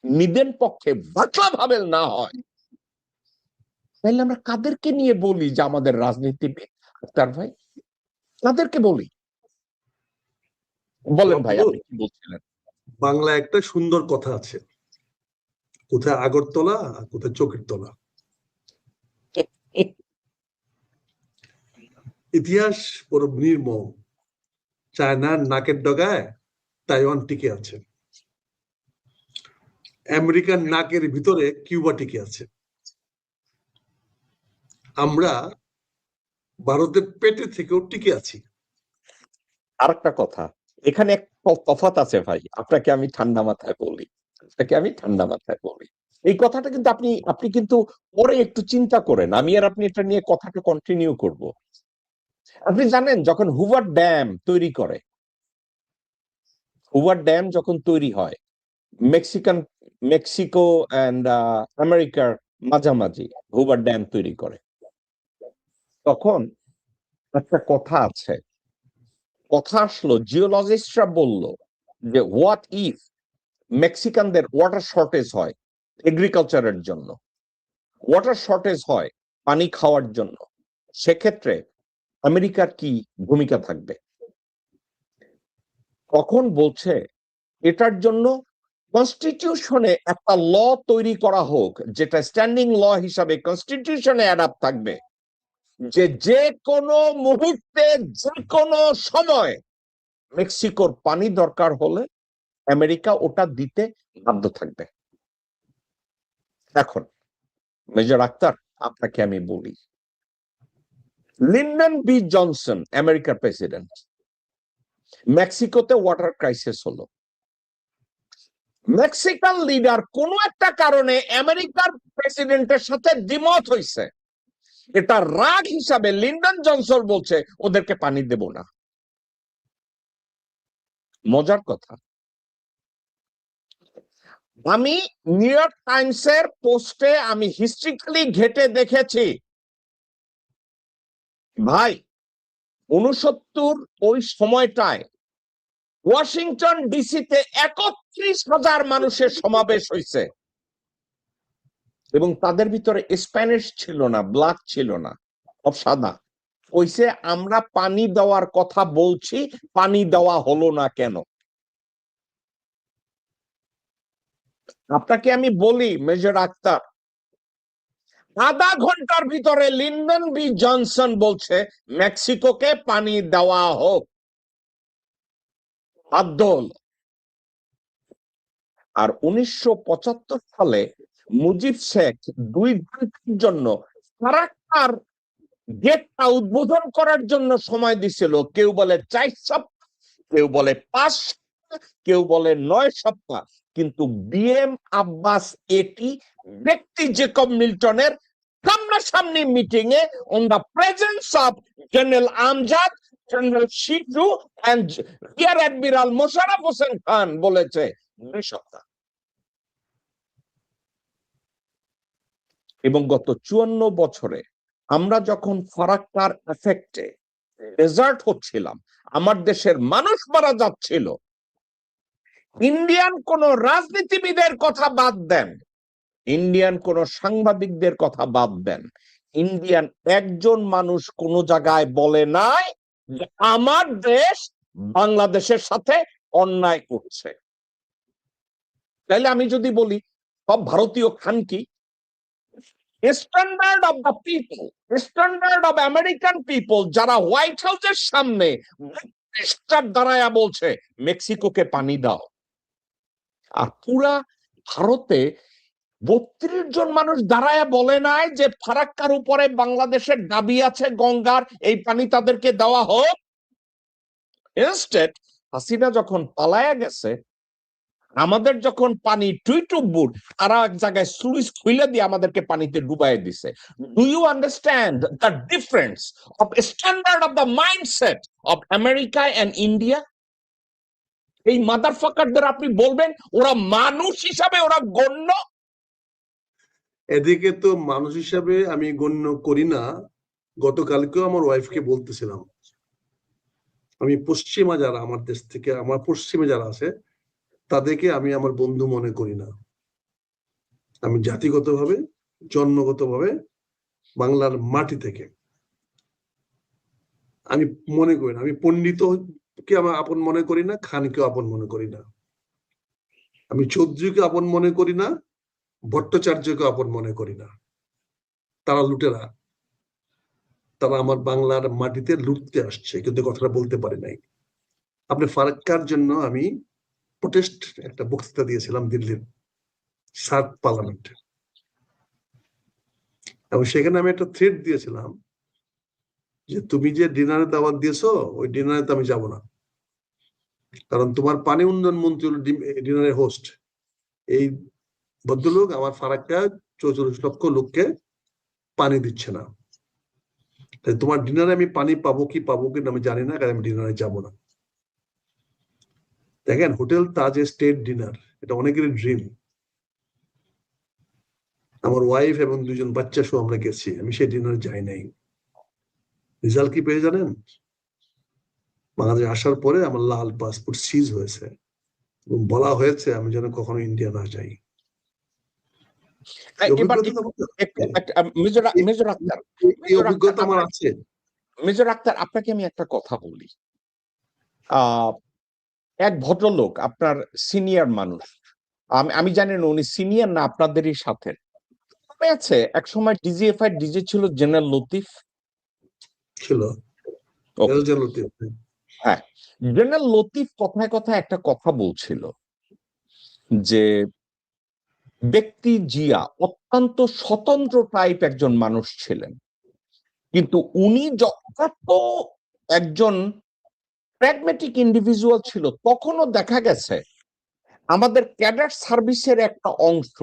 নিদেন পক্ষে ভাচলাভ হাভেল না হয়, তাহলে আমরা কাদেরকে নিয়ে বলি যে আমাদের রাজনীতিবিদ আক্তার ভাই? কাদেরকে বলি বলেন ভাই, আপনি কি বলছিলেন? বাংলা একটা সুন্দর কথা আছে, কোথায় আগরতলা আর কোথায় চোখের তলা। ইতিহাস বড় নির্মম। চায়নার নাকের ডগায় তাইওয়ান টিকে আছে, আমেরিকার নাকের ভিতরে কিউবা টিকে আছে, আমরা ভারতের পেটে থেকেও টিকে আছি। আরেকটা কথা, এখানে এক তফাৎ আছে ভাই, আপনাকে আমি ঠান্ডা মাথায় বলি, এই কথাটা কিন্তু আপনি কিন্তু পরে একটু চিন্তা করেন, আমি আর আপনি এটা নিয়ে কথাটা কন্টিনিউ করব। আপনি জানেন যখন হুভার ড্যাম তৈরি করে, হুভার ড্যাম যখন তৈরি হয় মেক্সিকো অ্যান্ড আমেরিকার মাঝামাঝি হুভার ড্যাম তৈরি করে, তখন একটা কথা আছে, কথা আসলো, জিওলজিস্টরা বলল যে হোয়াট ইফ মেক্সিকানদের ওয়াটার শর্টেজ হয় এগ্রিকালচারের জন্য, ওয়াটার শর্টেজ হয় পানি খাওয়ার জন্য, সেক্ষেত্রে আমেরিকার কি ভূমিকা থাকবে? তখন বলছে এটার জন্য কনস্টিটিউশনে একটা ল তৈরি করা হোক, যেটা স্ট্যান্ডিং ল হিসাবে কনস্টিটিউশনে অ্যাডাপ্ট থাকবে, যে কোনো মুহূর্তে যে কোনো সময় মেক্সিকোর পানি দরকার হলে আমেরিকা ওটা দিতে বাধ্য থাকবে। এখন মেজর আক্তার আপনাকে আমি বলি, লিন্ডন বি জনসন আমেরিকার প্রেসিডেন্ট, মেক্সিকোতে ওয়াটার ক্রাইসিস হলো, মেক্সিকান লিডার কোন একটা কারণে আমেরিকার প্রেসিডেন্টের সাথে দ্বিমত হয়েছে, এটা রাগ হিসাবে লিন্ডন জনসন বলছে ওদেরকে পানি দেব না। মজার কথা, আমি নিউ ইয়র্ক টাইমসের পোস্টে আমি হিস্ট্রিক্যালি ঘেটে দেখেছি ভাই 69 ওই সময়টায় ওয়াশিংটন ডিসিতে 31,000 মানুষের সমাবেশ হয়েছে এবং তাদের ভিতরে স্প্যানিশ ছিল না, ব্ল্যাক ছিল না, সব সাদা। কইছে আমরা পানি দেওয়ার কথা বলছি, পানি দেওয়া হলো না কেন? আপনাকে আমি বলি মেজর আক্তার, আধা ঘন্টার ভিতরে লিন্ডন বি জনসন বলছে মেক্সিকোকে পানি দেওয়া হোক, বাধ্য হলো। আর 1975 সালে মুজিব শেখ 2 ঘন্টার জন্য ফারাক্কার গেটটা উদ্বোধন করার জন্য সময় দিছিল। কেউ বলে 4 সপ্তাহ, কেউ বলে 5 সপ্তাহ, কেউ বলে 9 সপ্তাহ, কিন্তু বিএম আব্বাস এটি ব্যক্তি জেকব মিল্টনের সামনাসামনি মিটিং এ on the presence of general Amjad, general Shitu and rear admiral Mosharraf Hossain Khan বলেছে 2 সপ্তাহ। এবং গত 54 বছরে আমরা যখন ফারাক্কার এফেক্টে ডেজার্ট হচ্ছিলাম, আমার দেশের মানুষ মারা যাচ্ছিল, ইন্ডিয়ান কোন রাজনীতিবিদের কথা বাদ দেন, ইন্ডিয়ান কোন সাংবাদিকদের কথা বাদ দেন, ইন্ডিয়ান একজন মানুষ কোন জায়গায় বলে নাই যে আমার দেশ বাংলাদেশের সাথে অন্যায় করছে। তাইলে আমি যদি বলি সব ভারতীয় খান কি? Standard of the people, standard of American people যারা হোয়াইট হাউসের সামনে দাঁড়ায়া বলছে মেক্সিকোকে পানি দাও, আর পুরা ভারতে 32 জন মানুষ দাঁড়ায়া বলে নাই যে ফারাক্কার উপরে বাংলাদেশের দাবি আছে গঙ্গার, এই পানি তাদেরকে দেওয়া হোক। ইনস্টেড হাসিনা যখন পালায়া গেছে, আমাদের যখন পানি টুইটুবুট আর এক জায়গায় সুইচ খুলে দিয়ে আমাদেরকে পানিতে ডুবাই দিছে। Do you understand the difference of standard of the mindset of America and India? এই মাদারফাকারদের আপনি বলবেন ওরা মানুষ হিসাবে ওরা গণ্য? এদিকে তো মানুষ হিসাবে আমি গণ্য করি না। গতকালকেও আমার ওয়াইফকে বলতেছিলাম, আমি পশ্চিমা যারা আমার দেশ থেকে, আমার পশ্চিমে যারা আছে তাদেরকে আমি আমার বন্ধু মনে করি না। আমি জাতিগতভাবে, জন্মগতভাবে বাংলার মাটি থেকে আমি মনে করি না, আমি পণ্ডিতকে আমার আপন মনে করি না, খানকেও আপন মনে করি না, আমি চৌধুরীকে আপন মনে করি না, ভট্টাচার্যকে আপন মনে করি না। তারা লুটেরা, তারা আমার বাংলার মাটিতে লুটতে আসছে, কিন্তু কথাটা বলতে পারি নাই। আপনি ফারাক্কার জন্য আমি প্রোটেস্ট একটা বক্তৃতা দিয়েছিলাম দিল্লির সার্ক পার্লামেন্টে, এবং সেখানে আমি একটা থ্রেট দিয়েছিলাম যে তুমি যে ডিনারে দাওয়াত দিয়েছো ওই ডিনারে তো আমি যাব না, কারণ তোমার পানি উন্নয়ন মন্ত্রী হল ডিনারের হোস্ট। এই ভদ্রলোক আমার ফারাক্কা 44 লক্ষ লোককে পানি দিচ্ছে না, তোমার ডিনারে আমি পানি পাবো কি আমি জানি না, কারণ আমি ডিনারে যাব না। দেখেন, হোটেল তাজে স্টেট ডিনার, এটা অনেকেরই ড্রিম। আমার ওয়াইফ এবং 2 জন বাচ্চা সহ আমরা গেছি, আমি সেই ডিনারে যাই নাই। রেজাল্ট কি পেয়ে জানেন? বাংলাদেশ আসার পরে আমার লাল পাসপোর্ট সিজ হয়েছে এবং বলা হয়েছে আমি যেন কখনো ইন্ডিয়া না যাই। অভিজ্ঞতা আমার আছে। মেজর আক্তার, আপনাকে আমি একটা কথা বলি। এক ভদ্রলোক, আপনার সিনিয়র মানুষ, আমি জানি না উনি সিনিয়র না আপনাদেরই সাথে, আছে এক সময় ডিজিএফআই ডিজি ছিল জেনারেল লতিফ ছিল। হ্যাঁ, জেনারেল লতিফ কথায় কথায় একটা কথা বলছিল যে ব্যক্তি জিয়া অত্যন্ত স্বতন্ত্র টাইপ একজন মানুষ ছিলেন, কিন্তু উনি যত একজন প্র্যাগমেটিক ইন্ডিভিজুয়াল ছিল, তখনও দেখা গেছে আমাদের ক্যাডার সার্ভিসের একটা অংশ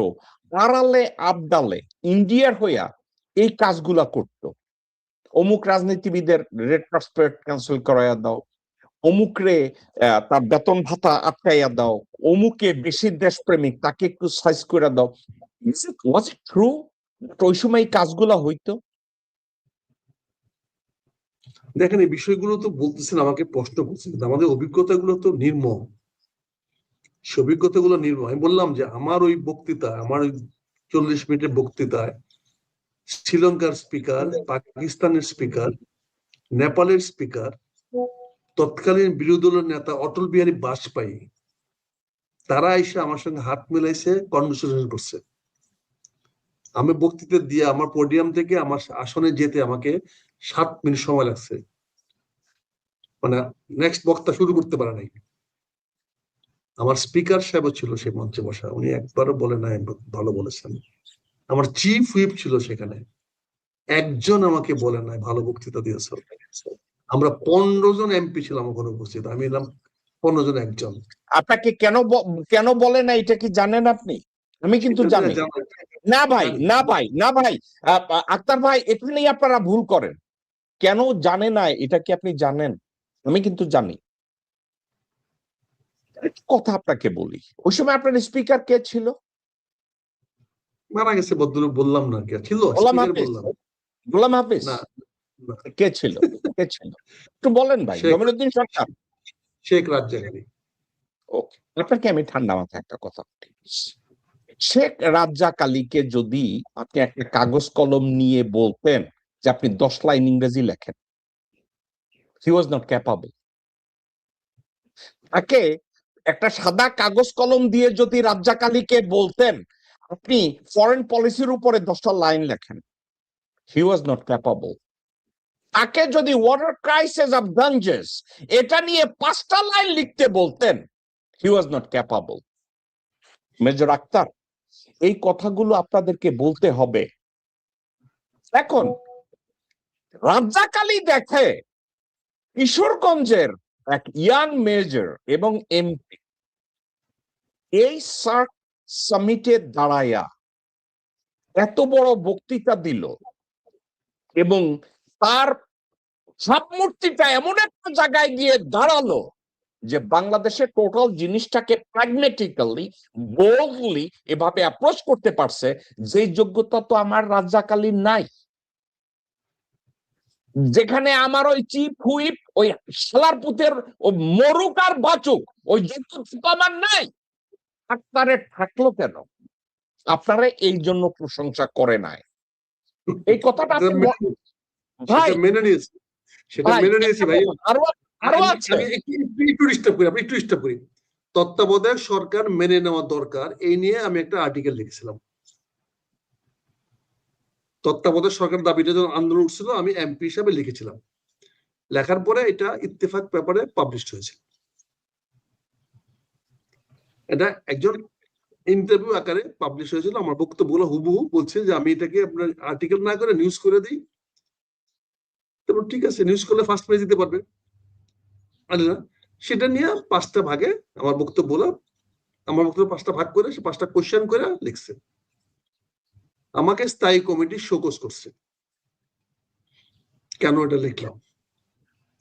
আড়ালে আবডালে ইন্ডিয়ার হইয়া এই কাজগুলা করত। অমুক রাজনীতিবিদের রেড ক্রস প্যারেড ক্যান্সেল করাইয়া দাও, অমুকরে তার বেতন ভাতা আটকাইয়া দাও, অমুকে বেশি দেশপ্রেমিক তাকে একটু সাইজ করে দাও। ওয়াজ ইট ট্রু ওই সময় এই কাজগুলা হইতো? দেখেন, এই বিষয়গুলো তো বলতেছেন, আমাকে প্রশ্ন করছেন, কিন্তু আমাদের অভিজ্ঞতাগুলো তো নির্মম। সে অভিজ্ঞতাগুলো নির্মম। আমি বললাম যে আমার ওই বক্তৃতা, আমার ওই 40 মিনিটের বক্তৃতায় শ্রীলঙ্কার স্পিকার, পাকিস্তানের স্পিকার, নেপালের স্পিকার, তৎকালীন বিরোধী দলের নেতা অটল বিহারী বাজপেয়ী, তারা এসে আমার সঙ্গে হাত মিলাইছে, কনভারসেশন করছে। আমি বক্তৃতা দিয়ে আমার পোডিয়াম থেকে আমার আসনে যেতে আমাকে 7 মিনিট সময় লাগছে, মানে নেক্সট বক্তা শুরু করতে পারে নাই। আমার স্পিকার সাহেব ছিল সেই মঞ্চে বসা, উনি একবারও বলে নাই ভালো বলেছেন। আমার চিফ হুইপ ছিল সেখানে, একজন আমাকে বলে নাই ভালো বক্তৃতা দিয়েছ। আমরা 15 জন এমপি ছিলাম ওখানে উপস্থিত, আমি এলাম 15 জন একজন। আপনাকে কেন বলে না এটা কি জানেন আপনি? আমি কিন্তু জানি না ভাই, না ভাই, না ভাই, আক্তার ভাই, এখানেই আপনারা ভুল করেন। কেন জানে না এটা কি আপনি জানেন? আমি কিন্তু জানি। একটা কথা আপনাকে বলি, ওই সময় আপনার স্পিকার কে ছিল? মারা গেছে ভদ্রলোক, বললাম না, কে ছিল গোলাম স্পিকার হাফিজ। বললাম। গোলাম হাফিজ না, না, কে ছিল? কে ছিল একটু বলেন ভাই। শেখ জমিরুদ্দিন সরকার? শেখ রাজ্জাকালী। ওকে, আপনাকে আমি ঠান্ডা মাথায় একটা কথা বলি। শেখ রাজ্জাক আলীকে যদি আপনি একটা কাগজ কলম নিয়ে বলতেন যে আপনি 10 লাইন ইংরেজি লেখেন, হি ওয়াজ নট ক্যাপাবল। তাকে একটা সাদা কাগজ কলম দিয়ে যদি রাজ্জাক আলীকে বলতেন আপনি ফরেন পলিসির উপরে 10টা লাইন লেখেন, হি ওয়াজ নট ক্যাপাবল। তাকে যদি ওয়াটার ক্রাইসিস অফ গাঞ্জেস এটা নিয়ে 5টা লাইন লিখতে বলতেন, he was not capable. Major Akhtar, এই কথাগুলো আপনাদেরকে বলতে হবে। এখন রাজ্জাক আলী দেখে কিশোরগঞ্জের এক ইয়াং মেজর এবং এমপি এই সার্ক সামিটে দাঁড়ায়া এত বড় বক্তৃতা দিল এবং তার ভাবমূর্তিটা এমন একটা জায়গায় গিয়ে দাঁড়ালো যে বাংলাদেশে টোটাল জিনিসটাকে প্র্যাগমেটিক্যালি, বোল্ডলি এভাবে অ্যাপ্রোচ করতে পারছে, যে যোগ্যতা তো আমার রাজ্জাক আলীর নাই। যেখানে আমার ওই চিফ হুইপ, ওই শালার পুতের ও মরুক আর বাচুক, ওই যোগ্যতা আমার নাই। আপনারে থাকলো কেন? আপনারা এই জন্য প্রশংসা করে নাই। এই কথাটা আপনি ভাই, সেটা মেনে নিয়েছি, সেটা ভাই মেনে নিয়েছি ভাই। আরো আরো আছে। আমি একটু ডিস্টার্ব করি, একটু ডিস্টার্ব করি। তত্ত্বাবধায়ক সরকার মেনে নেওয়া দরকার, এই নিয়ে আমি একটা আর্টিকেল লিখেছিলাম। তত্ত্বাবধায়ক সরকার দাবিটা যখন আন্দোলন উঠছিল, আমি এমপি হিসাবে লিখেছিলাম। লেখার পরে এটা ইত্তেফাক পেপারে পাবলিশ হয়েছে। এটা একজন ইন্টারভিউ আকারে পাবলিশ হয়েছিল। আমার বক্তব্যগুলো হুবহু বলছে যে আমি এটাকে আপনার আর্টিকেল না করে নিউজ করে দিই। তারপর ঠিক আছে, নিউজ করলে ফার্স্ট পেজ দিতে পারবে। সেটা নিয়ে 5টা ভাগে আমার বক্তব্য 5টা ভাগ করে, সে 5টা কোশ্চেন করে লিখছে। আমাকে স্থায়ী কমিটি শোকজ করছে। কেন এটা লিখলাম?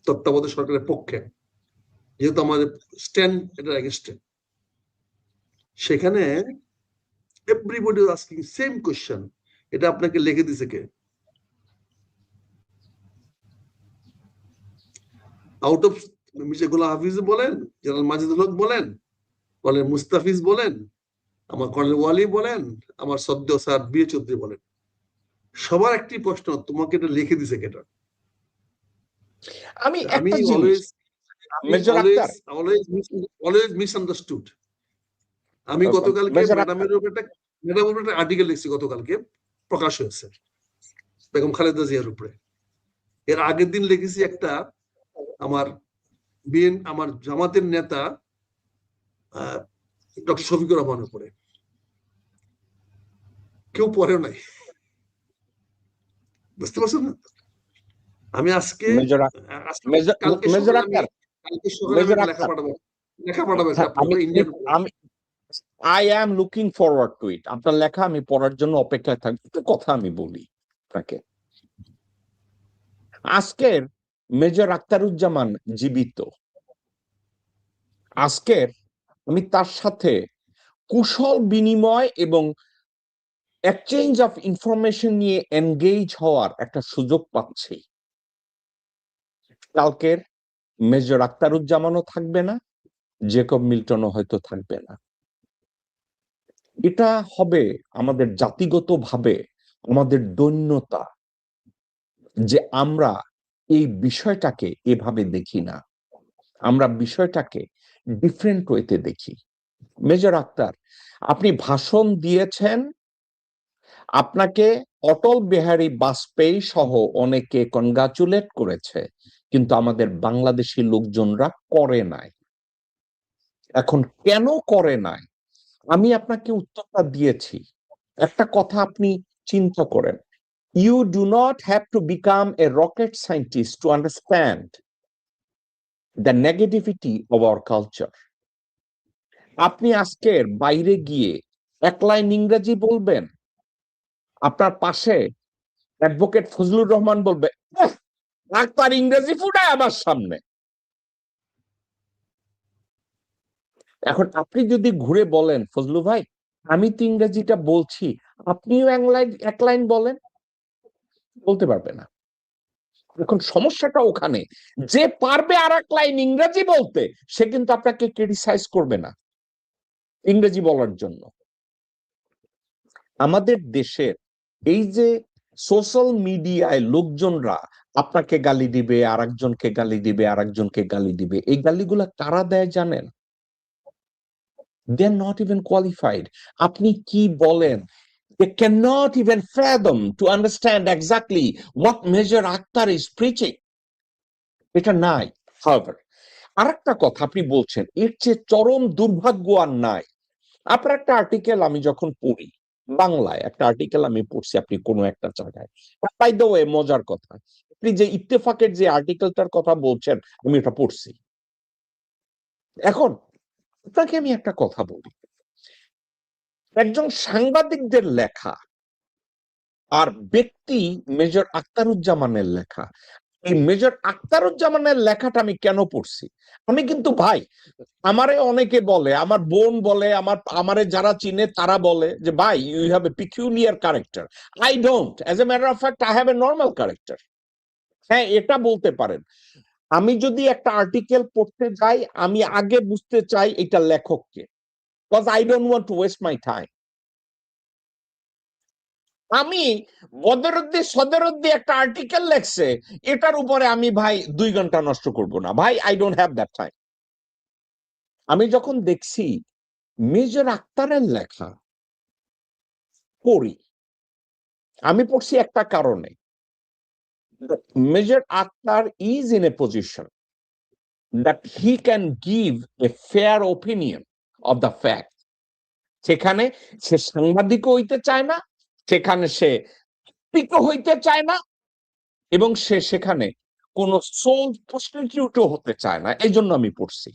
তত্ত্বাবধায়ক সরকারের পক্ষে, যেহেতু আমাদের স্ট্যান্ড এটা এগেইনস্ট। সেখানে এভরিবডি আস্কিং সেম কোশ্চেন, এটা আপনাকে লিখে দিছে কে? আউট অফ মির্জা গোলাম হাফিজ বলেন, জেনারেল মাজিদুল হক বলেন, মুস্তাফিজ বলেন, আমার কর্নেল ওয়ালি বলেন, আমার সদ্য স্যার বিএ চৌধুরী বলেন, সবার একটি প্রশ্ন, তোমাকে এটা লিখে দিছে কেটা? আমি আমি একটা জিনিস, মেজর আক্তার, অলওয়েজ মিসআন্ডারস্টুড। আমি গতকালকে ম্যাডামের উপর একটা আর্টিকেল লিখছি, গতকালকে প্রকাশ হয়েছে বেগম খালেদা জিয়ার উপরে। এর আগের দিন লিখেছি একটা আমার আমার জামাতের নেতা ডক্টর শফিকুর রহমানের উপরে। কেউ পড়েও নাই, বুঝতে পারছেন না? আমি আজকে কালকে সকালে লেখা পাঠাবো Indian. I am looking forward to it. আপনার লেখা আমি পড়ার জন্য অপেক্ষায় থাকবো। একটা কথা আমি বলি আপনাকে, আজকের মেজর আখতারুজ্জামান জীবিত, আজকের আমি তার সাথে কুশল বিনিময় এবং এক্সচেঞ্জ অফ ইনফরমেশন নিয়ে এনগেজ হওয়ার একটা সুযোগ পাচ্ছি। কালকের মেজর আখতারুজ্জামানও থাকবে না, জেকব মিল্টনও হয়তো থাকবে না। এটা হবে আমাদের জাতিগতভাবে আমাদের দৈন্যতা, যে আমরা এই বিষয়টাকে এভাবে দেখি না, আমরা বিষয়টাকে ডিফারেন্ট ওয়েতে দেখি। মেজর আক্তার, আপনি ভাষণ দিয়েছেন, আপনাকে অটল বিহারী বাজপেয়ী সহ অনেকে কনগ্রাচুলেট করেছে, কিন্তু আমাদের বাংলাদেশি লোকজনরা করে নাই। এখন কেন করে নাই আমি আপনাকে উত্তরটা দিয়েছি। একটা কথা আপনি চিন্তা করেন, you do not have to become a rocket scientist to understand the negativity of our culture. আপনি আজকের বাইরে গিয়ে এক লাইন ইংরেজি বলবেন, আপনার পাশে অ্যাডভোকেট ফজলুর রহমান বলবে, তার ইংরেজি ফুটায় আমার সামনে। এখন আপনি যদি ঘুরে বলেন, ফজলু ভাই আমি তো ইংরেজিটা বলছি, আপনিও এক লাইন বলেন, বলতে পারবে না। এখন সমস্যাটা ওখানে, যে পারবে আর এক লাইন ইংরেজি বলতে, সে কিন্তু আপনাকে ক্রিটিসাইজ করবে না ইংরেজি বলার জন্য। আমাদের দেশের এই যে সোশ্যাল মিডিয়ায় লোকজনরা আপনাকে গালি দিবে, আর একজনকে গালি দিবে, আর একজনকে গালি দিবে, এই গালিগুলা কারা দেয় জানেন? দে আর নট ইভেন কোয়ালিফাইড। আপনি কি বলেন, they cannot even fathom to understand exactly what Major Akhtar is preaching. এটা নাই। However, আরেকটা কথা আপনি বলছেন, এর চেয়ে চরম দুর্ভাগ্য আর নাই। আপনার একটা আর্টিকেল আমি যখন পড়ি, বাংলায় একটা আর্টিকেল আমি পড়ছি আপনি কোনো একটা জায়গায়, বাই দ্য ওয়ে মজার কথা, আপনি যে ইত্তেফাকের যে আর্টিকেলটার কথা বলছেন আমি এটা পড়ছি। এখন আপনাকে আমি একটা কথা বলি, একজন সাংবাদিকদের লেখা আর ব্যক্তি মেজর আখতারুজ্জামানের লেখা, এই মেজর আখতারুজ্জামানের লেখাটা আমি কেন পড়ছি? আমি কিন্তু ভাই, আমারে অনেকে বলে, আমার বোন বলে, আমারে যারা চিনে তারা বলে যে ভাই you have a peculiar character. I don't, as a matter of fact I have a normal character. হ্যাঁ, এটা বলতে পারেন। আমি যদি একটা আর্টিকেল পড়তে যাই, আমি আগে বুঝতে চাই এটা লেখককে, because I don't want to West my time. আমি সদরুদ্দি একটা আর্টিকেল লেখছে, এটার উপরে আমি ভাই 2 ঘন্টা নষ্ট করব না ভাই, I don't have that time. আমি যখন দেখছি মেজর আক্তারের লেখা পড়ি, আমি পড়ছি একটা কারণে, major Akhtar is in a position that he can give a fair opinion of the fact. সেখানে সে সাংবাদিকও হইতে চায় না, সেখানে সে হইতে চায় না, এবং সে সেখানে কোন সোল প্রস্টিটিউটও হতে চায় না। এই জন্য আমি পড়ছি,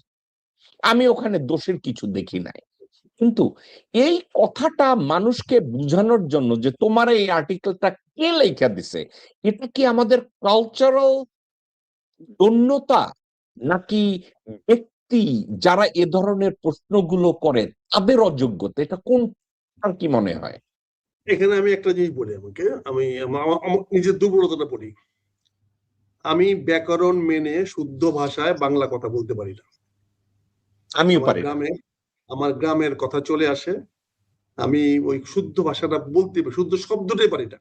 আমি ওখানে দোষের কিছু দেখি নাই। কিন্তু এই কথাটা মানুষকে বুঝানোর জন্য যে তোমার এই আর্টিকেলটা কে লেখা দিছে, এটা কি আমাদের কালচারাল দন্যতা, নাকি ব্যক্তি যারা এ ধরনের প্রশ্নগুলো করে তাদের অযোগ্যতা, এটা কোন, আর কি মনে হয়? এখানে আমি একটা জিনিস বলি, আমি আমার নিজের দুর্বলতাটা বলি। আমি ব্যাকরণ মেনে শুদ্ধ ভাষায় বাংলা কথা বলতে পারি না। আমিও পারি না। আমার গ্রামের কথা চলে আসে, আমি ওই শুদ্ধ ভাষাটা বলতে, শুদ্ধ শব্দটাই পারি না।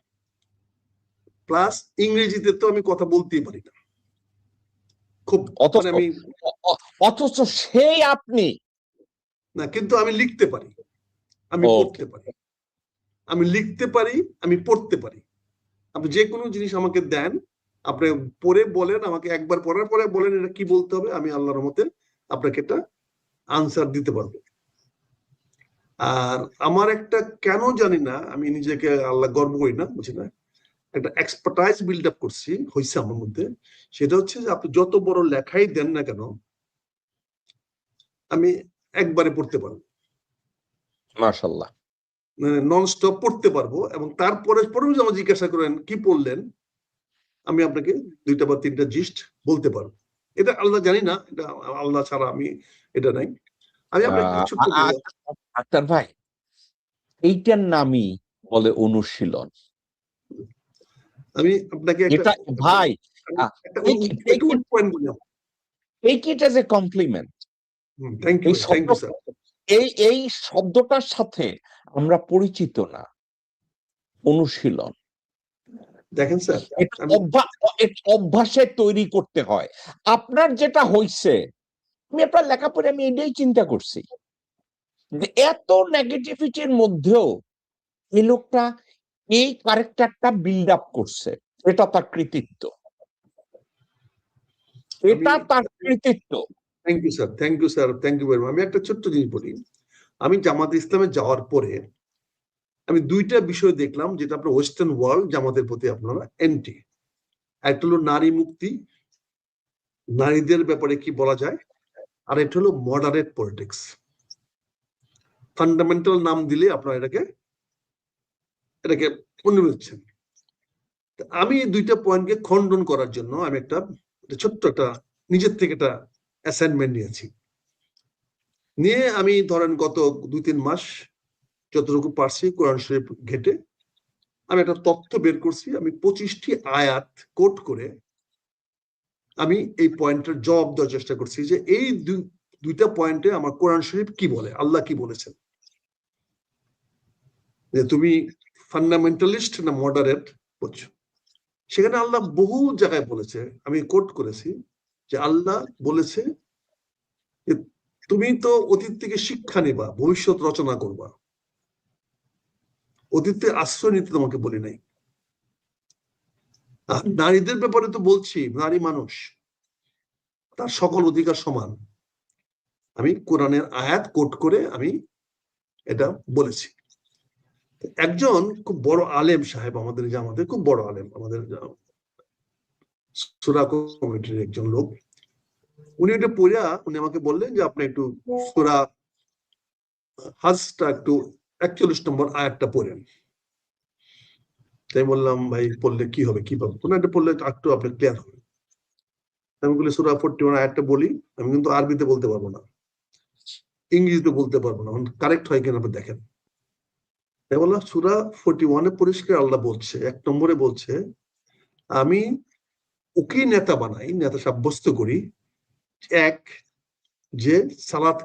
প্লাস ইংরেজিতে তো আমি কথা বলতেই পারি না খুব, আমি অথচ সেই আপনি না, কিন্তু আমি লিখতে পারি, আমি পড়তে পারি, আমি লিখতে পারি, আমি পড়তে পারি। আপনি যে কোনো জিনিস আমাকে দেন, আপনি পড়ে বলেন, আমাকে একবার পড়ার পরে বলেন এটা কি বলতে হবে, আমি আল্লাহর রহমতে আপনাকে এটা আনসার দিতে পারবো। আর আমার একটা, কেন জানি না, আমি নিজেকে আল্লাহ গর্ব করি না, বুঝি না, একটা এক্সপার্টাইজ বিল্ড আপ করছি হয়েছে আমার মধ্যে। সেটা হচ্ছে যে আপনি যত বড় লেখাই দেন না কেন, আমি একবারে পড়তে পারবো, মাশাআল্লাহ, মানে নন স্টপ পড়তে পারবো। এবং তারপরে যদি আমার জিজ্ঞাসা করেন কি পড়লেন, আমি আপনাকে 2টা বা 3টা জিস্ট বলতে পারবো। এটা আল্লাহ জানি না, এটা আল্লাহ ছাড়া আমি এটা নাই। আমি আপনাকে একটা ছোট্ট আক্তার ভাই, এইটার নামই বলে অনুশীলন। আমি আপনাকে একটা এটা ভাই, একটা take it, take it, point বলি। take it as a compliment. Thank you, এই থ্যাংক শব্দ, ইউ স্যার। এই শব্দটার সাথে আমরা পরিচিত না, অনুশীলন। দেখেন স্যার, এটা অভ্যাসে তৈরি করতে হয়। আপনার যেটা হইছে, আমি আপনার লেখাপড়ে আমি এটাই চিন্তা করছি যে এত নেগেটিভিটির মধ্যেও এই লোকটা এই ক্যারেক্টারটা বিল্ড আপ করছে। এটা তার কৃতিত্ব, এটা তার কৃতিত্ব। Thank you sir, thank you sir, thank you very much. আমি একটা ছোট্ট জিনিস বলি। আমি জামাত ইসলামে যাওয়ার পরে আমি দুইটা বিষয় দেখলাম যেটা আপনার ওয়েস্টার্ন ওয়ার্ল্ড জামাতের প্রতি আপনারা এন্টি। একটা হলো নারী মুক্তি, নারীদের ব্যাপারে কি বলা যায়, আর একটা হলো মডারেট পলিটিক্স। ফান্ডামেন্টাল নাম দিলে আপনারা এটাকে মনে হচ্ছেন। আমি এই দুইটা পয়েন্টকে খণ্ডন করার জন্য আমি একটা ছোট্ট একটা নিজের থেকে একটা অ্যাসাইনমেন্ট নিয়েছি। নিয়ে আমি ধরেন গত 2-3 মাস যতটুকু পারছি কোরআন শরীফ ঘেটে আমি একটা তথ্য বের করছি। আমি 25টি আয়াত কোট করে আমি এই পয়েন্টের জবাব দেওয়ার চেষ্টা করছি যে এই দুইটা পয়েন্টে আমার কোরআন শরীফ কি বলে, আল্লাহ কি বলেছেন, যে তুমি ফান্ডামেন্টালিস্ট না মডারেট বুঝছো। সেখানে আল্লাহ বহু জায়গায় বলেছে, আমি কোট করেছি যে আল্লাহ বলেছে যে তুমি তো অতীত থেকে শিক্ষা নেবা, ভবিষ্যৎ রচনা করবা, অতীতে আশ্রয় নিতে তোমাকে বলি নাই। নারীদের ব্যাপারে তো বলছি, নারী মানুষ, তার সকল অধিকার সমান। আমি কোরআনের আয়াত কোট করে আমি এটা বলেছি। একজন খুব বড় আলেম সাহেব, আমাদের জামাতে খুব বড় আলেম, আমাদের সূরা কমিটির একজন লোক, উনি এটা পড়া উনি আমাকে বললেন যে আপনি একটু সূরা হাজটা একটু 41 নম্বর আয়াতটা পড়েন। তাই বললাম ভাই পড়লে কি হবে, কি পাবো, কোনো একটা পড়লে একটু আপনি ক্লিয়ার হবে। আমি বলি সূরা 41 আয়াতটা বলি, আমি কিন্তু আরবিতে বলতে পারবো না, ইংরেজিতে বলতে পারবো না, কারেক্ট হয় কিনা আপনি দেখেন। তাই বললাম সূরা 41-এ পরিষ্কার আল্লাহ বলছে, 1 নম্বরে বলছে, আমি ওকে নেতা বানাই, নেতা সাব্যস্ত করি, এক যে সালাত